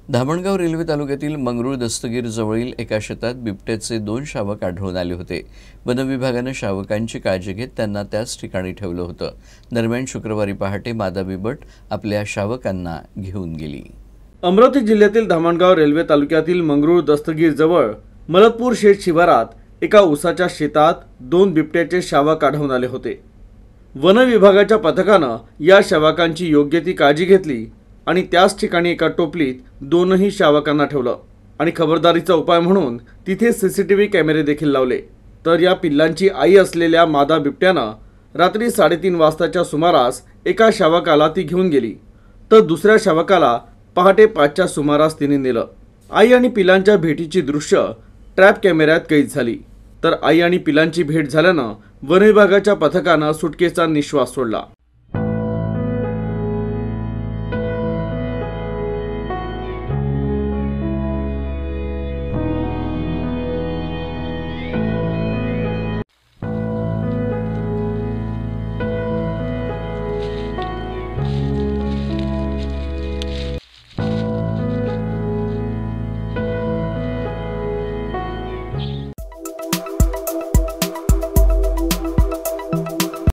Dhamangaon railway तालुक्यातील मंगरुळ दस्तगीर जवळील एका शेतात बिबट्याचे 2 शावक आढळून आले होते। वन विभागाने शावकांची काळजी घेत त्यांना त्याच ठिकाणी ठेवलं होतं। दरम्यान शुक्रवारी पहाटे मादा बिबट आपल्या शावकांना घेऊन गेली। अमरावती जिल्ह्यातील धामणगाव रेल्वे तालुक्यातील मंगरुळ दस्तगीर जवळ मलतपूर शेत शिवारात एका ऊसाच्या शेतात 2 बिबट्याचे शावक आढळून आले होते। वन विभागाच्या पथकानं या शावकांची योग्य ती काळजी घेतली आणि त्याच ठिकाणी एका टोपलीत 2ही शावकांना ठेवलं आणि खबरदारीचा उपाय म्हणून तिथे सीसीटीव्ही कॅमेरे देखील लावले। तर या पिल्लांची आई असलेल्या मादा बिबट्यानं रात्री 3:30 वाजताच्या सुमारास एका शावकाला ती घेऊन गेली, तर दुसऱ्या शावकाला पहाटे 5च्या सुमारास तिने नेलं। आई आणि पिलांच्या भेटीची दृश्य ट्रॅप कॅमेऱ्यात कैद झाली। तर आई आणि पिलांची भेट झाल्यानं वन विभागाच्या पथकानं सुटकेचा निश्वास सोडला।